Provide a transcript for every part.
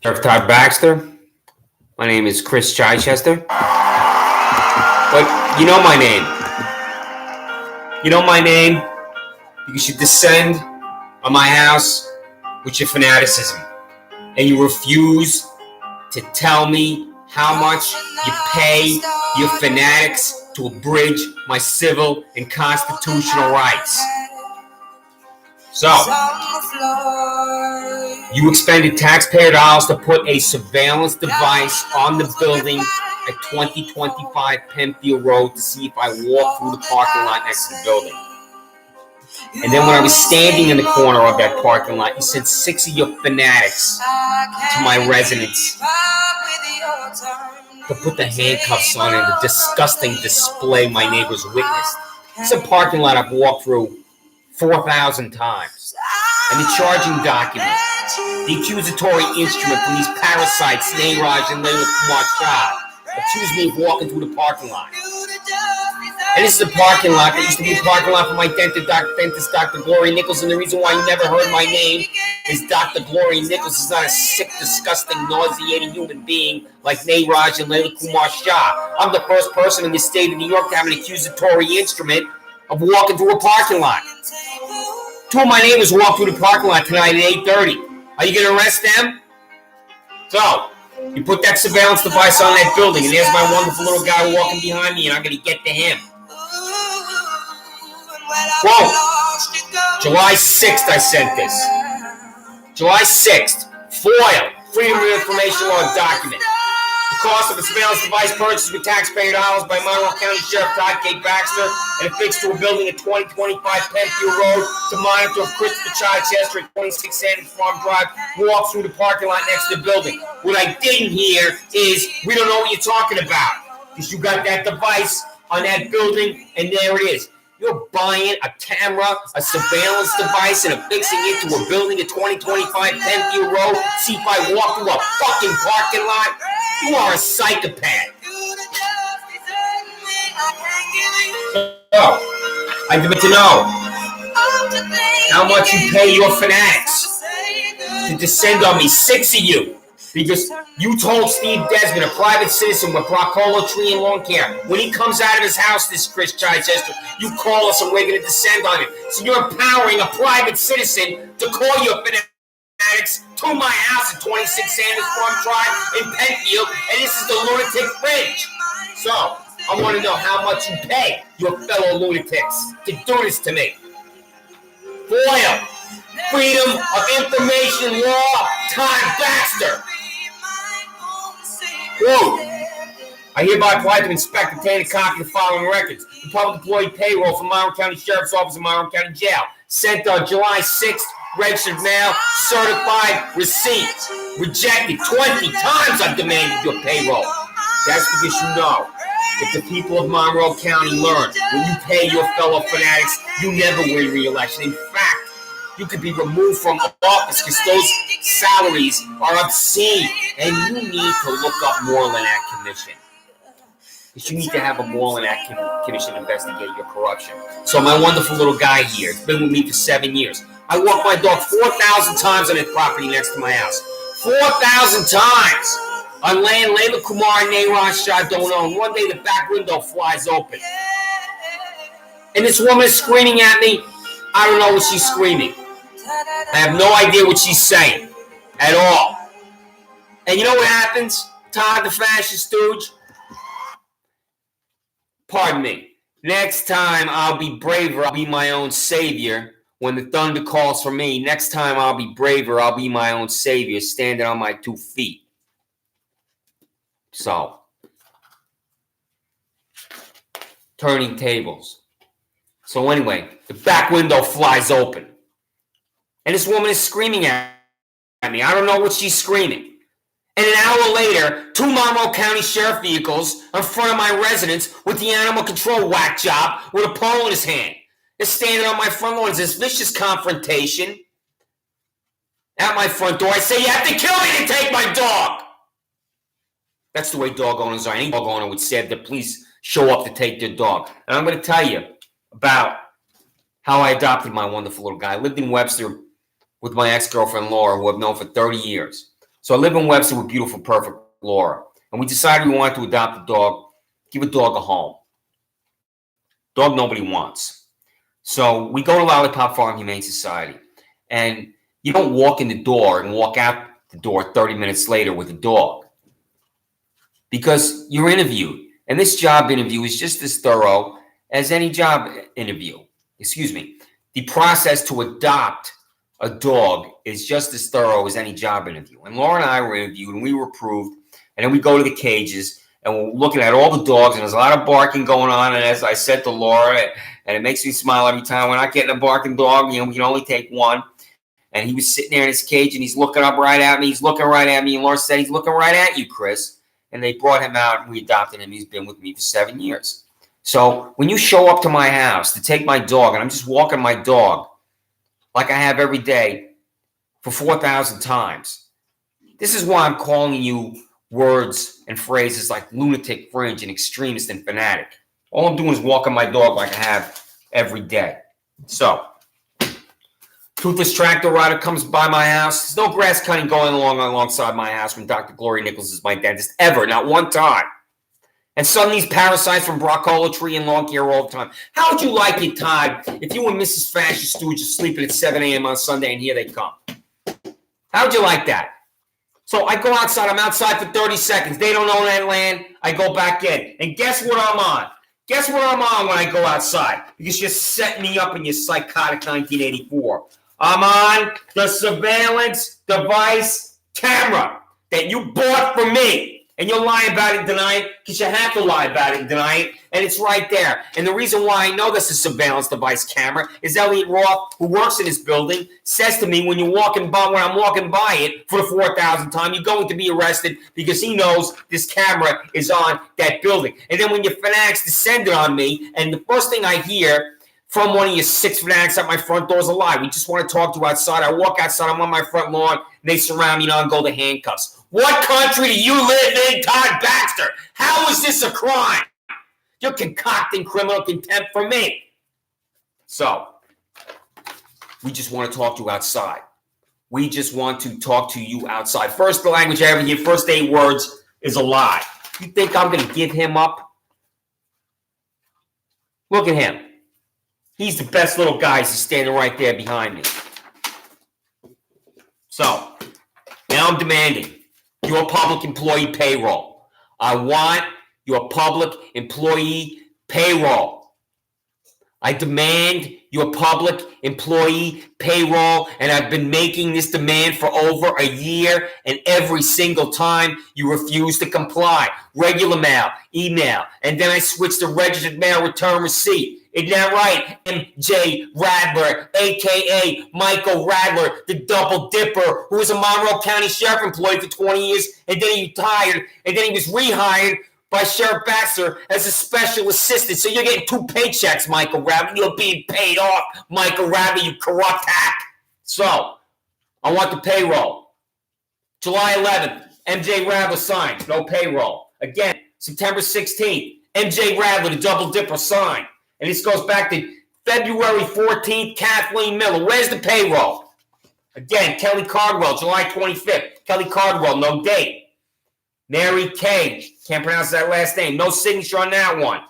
Sheriff Todd Baxter. My name is Chris Chichester. But you know my name. You know my name because you descend on my house with your fanaticism. And you refuse to tell me how much you pay your fanatics to abridge my civil and constitutional rights. So, you expended taxpayer dollars to put a surveillance device on the building at 2025 Penfield Road to see if I walk through the parking lot next to the building. And then when I was standing in the corner of that parking lot, you sent 6 of your fanatics to my residence to put the handcuffs on and the disgusting display my neighbors witnessed. It's a parking lot I've walked through 4,000 times. And the charging document, the accusatory instrument from these parasites, Neeraj and Layla Kumar Shah, accused me of walking through the parking lot. And this is a parking lot that used to be a parking lot for my dentist, Dr. Gloria Nichols. And the reason why you never heard my name is Dr. Gloria Nichols is not a sick, disgusting, nauseating human being like Neeraj and Layla Kumar Shah. I'm the first person in the state of New York to have an accusatory instrument of walking through a parking lot. 2 of my neighbors walked through the parking lot tonight at 8:30. Are you going to arrest them? So, you put that surveillance device on that building, and there's my wonderful little guy walking behind me, and I'm going to get to him. Whoa! July 6th I sent this. July 6th. FOIL. Freedom of Information Law document. The cost of a surveillance device purchased with taxpayer dollars by Monroe County Sheriff Todd Baxter and affixed to a building at 2025 Penfield Road to monitor if Christopher Chichester at 26 Sandra Farm Drive walks through the parking lot next to the building. What I didn't hear is, we don't know what you're talking about because you got that device on that building and there it is. You're buying a camera, a surveillance device, and affixing it to a building at 2025 Penfield Road. See if I walk through a fucking parking lot. You are a psychopath. So, I'd like to know how much you pay your fanatics to descend on me. 6 of you. Because you told Steve Desmond, a private citizen with Broccolo Tree and Lawn Care, when he comes out of his house, this Chris Chichester, you call us and we're going to descend on him. So you're empowering a private citizen to call your fanatics to my house at 26 Sanders Farm Drive in Penfield, and this is the lunatic fringe. So I want to know how much you pay your fellow lunatics to do this to me. FOIL, Freedom of Information Law, Todd Baxter. Quote, I hereby apply to inspect and obtain a copy of the following records. The public employee payroll from Monroe County Sheriff's Office and Monroe County Jail. Sent on July 6th, registered mail, certified receipt. Rejected 20 times I've demanded your payroll. That's because you know, if the people of Monroe County learn, when you pay your fellow fanatics, you never win re-election. In fact, you could be removed from office because those salaries are obscene. And you need to look up Moreland Act Commission. Because you need to have a Moreland Act Commission investigate your corruption. So my wonderful little guy here, it's been with me for 7 years. I walk my dog 4,000 times on that property next to my house. 4,000 times! On land Layla Kumar and Neeraj Shah don't own. One day the back window flies open. And this woman is screaming at me. I don't know what she's screaming. I have no idea what she's saying at all. And you know what happens, Todd the fascist stooge? Pardon me. Next time I'll be braver. I'll be my own savior. When the thunder calls for me, next time I'll be braver. I'll be my own savior, standing on my 2 feet. So, turning tables. So anyway, the back window flies open. And this woman is screaming at me. I don't know what she's screaming. And an hour later, 2 Monroe County Sheriff vehicles in front of my residence with the animal control whack job with a pole in his hand. They're standing on my front lawn. It's this vicious confrontation at my front door. I say, you have to kill me to take my dog. That's the way dog owners are. Any dog owner would say that police show up to take their dog. And I'm going to tell you about how I adopted my wonderful little guy. I lived in Webster with my ex-girlfriend, Laura, who I've known for 30 years. So I live in Webster with beautiful, perfect Laura. And we decided we wanted to adopt a dog, give a dog a home. Dog nobody wants. So we go to Lollipop Farm Humane Society. And you don't walk in the door and walk out the door 30 minutes later with a dog. Because you're interviewed. And this job interview is just as thorough as any job interview. Excuse me. The process to adopt a dog is just as thorough as any job interview. And Laura and I were interviewed and we were approved. And then we go to the cages and we're looking at all the dogs and there's a lot of barking going on. And as I said to Laura, and it makes me smile every time, we're not getting a barking dog. You know, we can only take one. And he was sitting there in his cage and he's looking up right at me. He's looking right at me. And Laura said, he's looking right at you, Chris. And they brought him out and we adopted him. He's been with me for 7 years. So when you show up to my house to take my dog, and I'm just walking my dog like I have every day for 4,000 times, this is why I'm calling you words and phrases like lunatic, fringe, and extremist and fanatic. All I'm doing is walking my dog like I have every day. So, toothless tractor rider comes by my house. There's no grass cutting going alongside my house when Dr. Gloria Nichols is my dentist, ever, not one time. And some of these parasites from broccoli tree and lawn care all the time. How would you like it, Todd, if you and Mrs. Fascist Stooge are sleeping at 7 a.m. on Sunday and here they come? How would you like that? So I go outside. I'm outside for 30 seconds. They don't own that land. I go back in. And guess what I'm on? Guess what I'm on when I go outside? Because you're setting me up in your psychotic 1984. I'm on the surveillance device camera that you bought from me. And you'll lie about it and deny it because you have to lie about it and deny it. And it's right there. And the reason why I know this is a surveillance device camera is Elliot Roth, who works in this building, says to me when I'm walking by it for the 4,000th time, you're going to be arrested because he knows this camera is on that building. And then when your fanatics descended on me, and the first thing I hear from one of your 6 fanatics at my front door is a lie. We just want to talk to you outside. I walk outside. I'm on my front lawn. And they surround me and I'll go to handcuffs. What country do you live in, Todd Baxter? How is this a crime? You're concocting criminal contempt for me. So, we just want to talk to you outside. We just want to talk to you outside. First, the language I ever hear, first 8 words is a lie. You think I'm going to give him up? Look at him. He's the best little guy. He's standing right there behind me. So, now I'm demanding your public employee payroll. I want your public employee payroll. I demand your public employee payroll, and I've been making this demand for over a year, and every single time you refuse to comply. Regular mail, email, and then I switched to registered mail return receipt. Isn't that right? M.J. Radler, a.k.a. Michael Radler, the double dipper, who was a Monroe County Sheriff employee for 20 years, and then he retired, and then he was rehired by Sheriff Baxter as a special assistant. So you're getting 2 paychecks, Michael Radler. You're being paid off, Michael Radler, you corrupt hack. So, I want the payroll. July 11th, M.J. Radler signs, no payroll. Again, September 16th, M.J. Radler, the double dipper, signed. And this goes back to February 14th, Kathleen Miller. Where's the payroll? Again, Kelly Cardwell, July 25th. Kelly Cardwell, no date. Mary Kay, can't pronounce that last name. No signature on that one.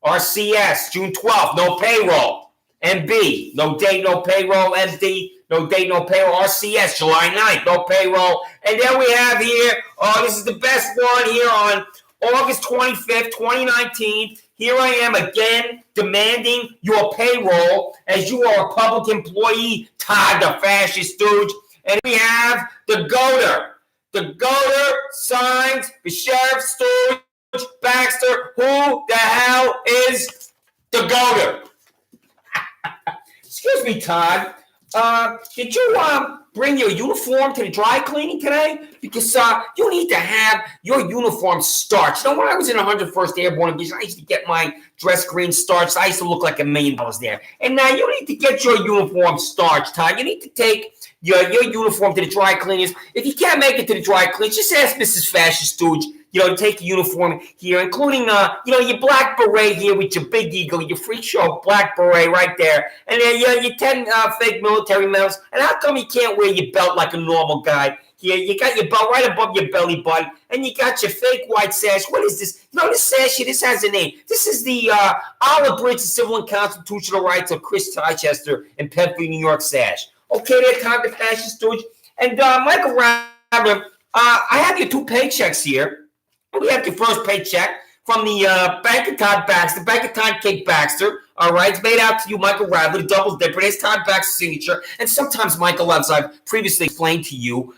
RCS, June 12th, no payroll. MB, no date, no payroll. MD, no date, no payroll. RCS, July 9th, no payroll. And then we have here, this is the best one here on August 25th, 2019. Here I am again demanding your payroll as you are a public employee, Todd the Fascist Stooge. And we have the goater. The goater signs the Sheriff Stooge Baxter. Who the hell is the goater? Excuse me, Todd. Did you bring your uniform to the dry cleaning today? Because you need to have your uniform starched. You know, when I was in 101st Airborne Division, I used to get my dress green starched. I used to look like $1 million there. And now you need to get your uniform starched, Todd. You need to take your uniform to the dry cleaners. If you can't make it to the dry cleaners, just ask Mrs. Fascist Stooge, to take your uniform here, including, your black beret here with your big eagle, your freak show black beret right there, and then your 10 fake military medals. And how come you can't wear your belt like a normal guy? here. You got your belt right above your belly button, and you got your fake white sash. What is this? No, this sash here, this has a name. This is the Olive Bridge Civil and Constitutional Rights of Chris Chichester in Penfield, New York sash. Okay, there, Todd the Fascist Stooge. And Michael Radler, I have your 2 paychecks here. We have your first paycheck from the Bank of Todd Baxter, Bank of Todd Cake Baxter. All right, it's made out to you, Michael Radler, the double dipper. There's Todd Baxter's signature. And sometimes, Michael, as I've previously explained to you,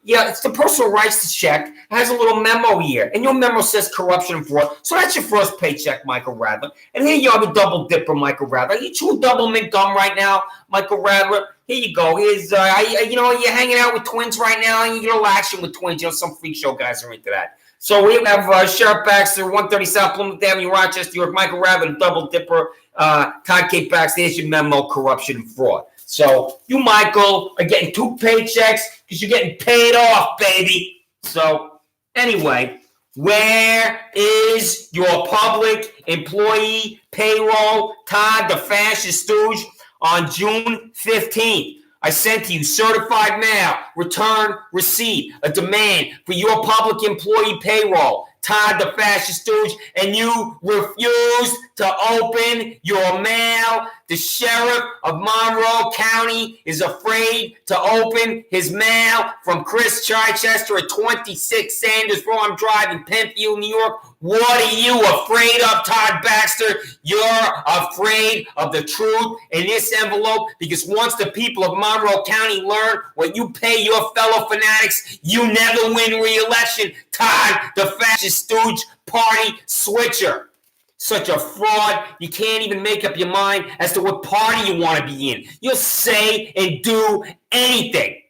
it's the personal rights to check. It has a little memo here. And your memo says corruption and fraud. So that's your first paycheck, Michael Radler. And here you are, the double dipper, Michael Radler. Are you chewing double mint gum right now, Michael Radler? Here you go. Here's, you're hanging out with twins right now, and you're relaxing with twins. Some freak show guys are into that. So we have Sheriff Baxter, 130 South Plymouth Avenue, Rochester, New York. Michael Radler, double dipper. Todd K. Baxter, there's your memo, corruption and fraud. So you, Michael, are getting 2 paychecks because you're getting paid off, baby. So anyway, where is your public employee payroll, Todd the Fascist Stooge, on June 15th? I sent to you certified mail, return receipt, a demand for your public employee payroll, Todd the Fascist Stooge, and you refused to open your mail. The sheriff of Monroe County is afraid to open his mail from Chris Chichester at 26 Sanders Farm Drive in Penfield, New York. What are you afraid of, Todd Baxter? You're afraid of the truth in this envelope because once the people of Monroe County learn what you pay your fellow fanatics, you never win re-election, Todd the Fascist Stooge party switcher. Such a fraud, you can't even make up your mind as to what party you want to be in. You'll say and do anything.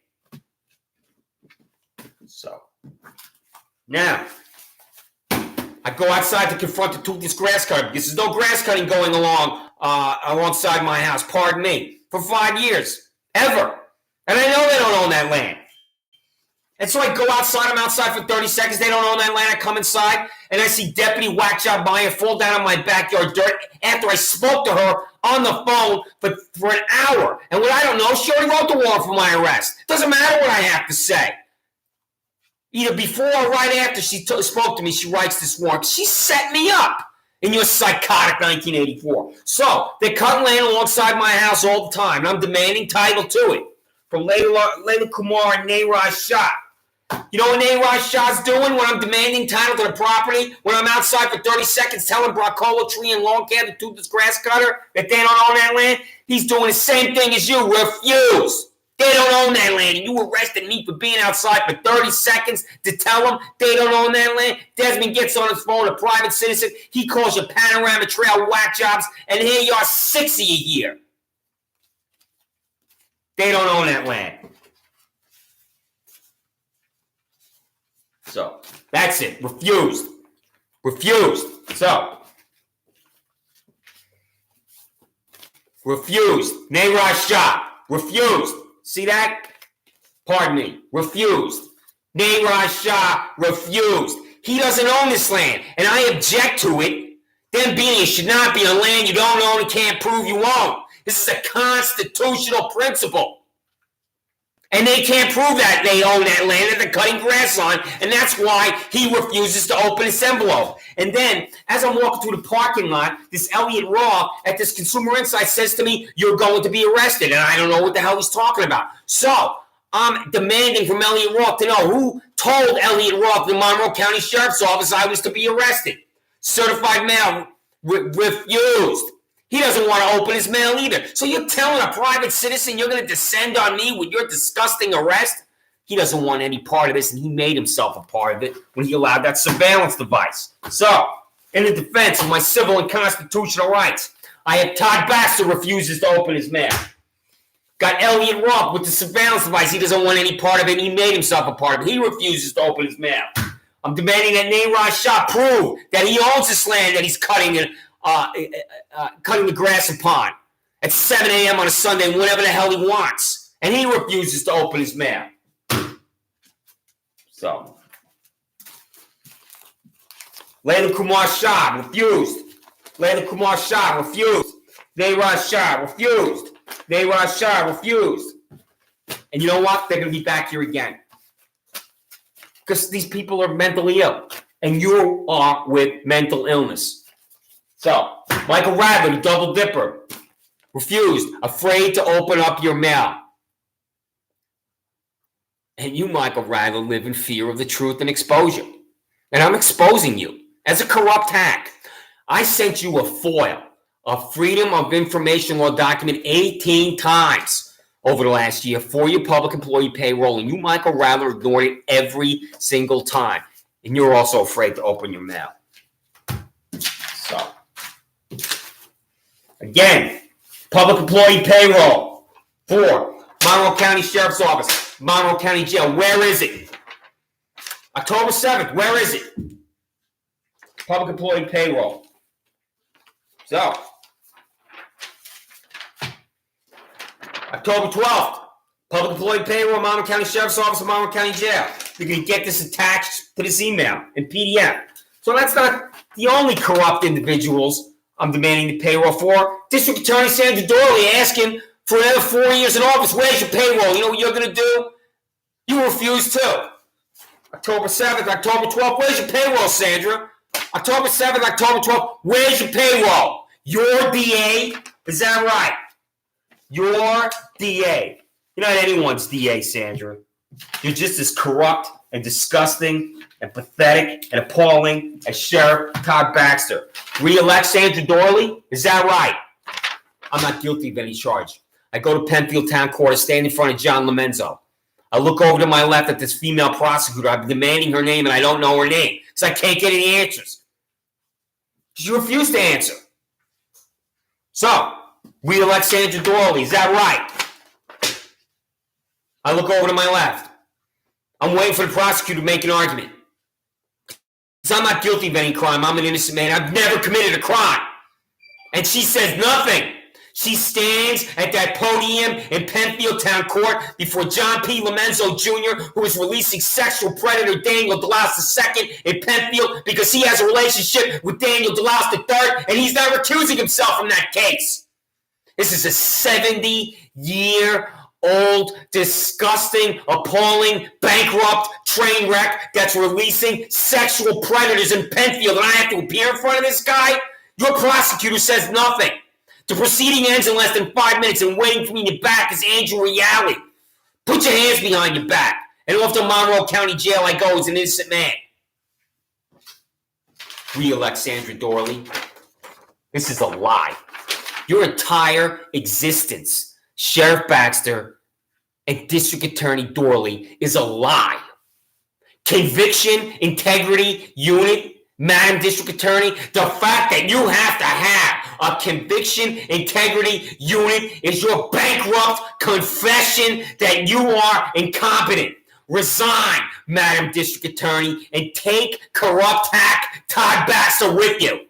So, now, I go outside to confront the toothless grass cutter because there's no grass cutting going along alongside my house, pardon me, for 5 years, ever. And I know they don't own that land. And so I go outside, I'm outside for 30 seconds, they don't own that land, I come inside, and I see Deputy Whack Job Meyer fall down on my backyard dirt after I spoke to her on the phone for an hour. And what I don't know, she already wrote the warrant for my arrest. Doesn't matter what I have to say. Either before or right after she spoke to me, she writes this warrant. She set me up in your psychotic 1984. So they're cutting land alongside my house all the time, and I'm demanding title to it from Layla Kumar and Nayraj Shah. You know what Nayraj Shah's doing when I'm demanding title to the property? When I'm outside for 30 seconds telling Broccola Tree and Lawn Care, the toothless grass cutter, that they don't own that land? He's doing the same thing as you. Refuse. They don't own that land. And you arrested me for being outside for 30 seconds to tell them they don't own that land. Desmond gets on his phone, a private citizen. He calls you Panorama Trail whack jobs, and here you are, 60 a year. They don't own that land. So, that's it. Refused. Refused. So, refused. Nayraj Shah. Refused. See that? Pardon me. Refused. Nayraj Shah refused. He doesn't own this land, and I object to it. Them being it should not be on land you don't own and can't prove you own. This is a constitutional principle. And they can't prove that they own that land that they're cutting grass on, and that's why he refuses to open his envelope. And then, as I'm walking through the parking lot, this Elliot Roth at this Consumer Insight says to me, "You're going to be arrested," and I don't know what the hell he's talking about. So, I'm demanding from Elliot Roth to know who told Elliot Roth, the Monroe County Sheriff's Office, I was to be arrested. Certified mail refused. He doesn't want to open his mail either. So you're telling a private citizen you're going to descend on me with your disgusting arrest? He doesn't want any part of this, and he made himself a part of it when he allowed that surveillance device. So, in the defense of my civil and constitutional rights, I have Todd Baxter refuses to open his mail. Got Elliot Roth with the surveillance device. He doesn't want any part of it, and he made himself a part of it. He refuses to open his mail. I'm demanding that Nayraj Shah prove that he owns this land that he's cutting the grass upon at 7 a.m. on a Sunday, whenever the hell he wants. And he refuses to open his mail. So, Layla Kumar Shah refused. Layla Kumar Shah refused. Nayraj Shah refused. Nayraj Shah refused. And you know what? They're going to be back here again. because these people are mentally ill, and you are with mental illness. So, Michael Radler, the double dipper, refused, afraid to open up your mail. And you, Michael Radler, live in fear of the truth and exposure. And I'm exposing you as a corrupt hack. I sent you a FOIL, a Freedom of Information Law document, 18 times over the last year for your public employee payroll, and you, Michael Radler, ignored it every single time. And you're also afraid to open your mail. So, again, public employee payroll for Monroe County Sheriff's Office, Monroe County Jail. Where is it? October 7th, where is it? Public employee payroll. So, October 12th, public employee payroll, Monroe County Sheriff's Office, and Monroe County Jail. You can get this attached to this email in PDF. So that's not the only corrupt individuals I'm demanding the payroll for. District Attorney Sandra Doorley asking for another 4 years in office. Where's your payroll? You know what you're going to do? You refuse too. October 7th, October 12th. Where's your payroll, Sandra? October 7th, October 12th. Where's your payroll? Your DA? Is that right? Your DA. You're not anyone's DA, Sandra. You're just as corrupt and disgusting and pathetic and appalling as Sheriff Todd Baxter. Re-elect Sandra Doorley? Is that right? I'm not guilty of any charge. I go to Penfield Town Court and stand in front of John Lomenzo. I look over to my left at this female prosecutor. I've been demanding her name, and I don't know her name because I can't get any answers. She refused to answer. So, re-elect Sandra Doorley. Is that right? I look over to my left. I'm waiting for the prosecutor to make an argument. Because I'm not guilty of any crime. I'm an innocent man. I've never committed a crime. And she says nothing. She stands at that podium in Penfield Town Court before John P. Lomenzo Jr., who is releasing sexual predator Daniel DeLouse II in Penfield because he has a relationship with Daniel DeLouse III, and he's not recusing himself from that case. This is a 70-year-old, disgusting, appalling, bankrupt train wreck that's releasing sexual predators in Penfield, and I have to appear in front of this guy? Your prosecutor says nothing. The proceeding ends in less than 5 minutes, and waiting for me in your back is Andrew Reale. Put your hands behind your back, and off to Monroe County Jail I go as an innocent man. Re-elect Sandra Doorley. This is a lie. Your entire existence, Sheriff Baxter and District Attorney Doorley, is a lie. Conviction, integrity, unit, Madam District Attorney, the fact that you have to have a conviction, integrity, unit is your bankrupt confession that you are incompetent. Resign, Madam District Attorney, and take corrupt hack Todd Baxter with you.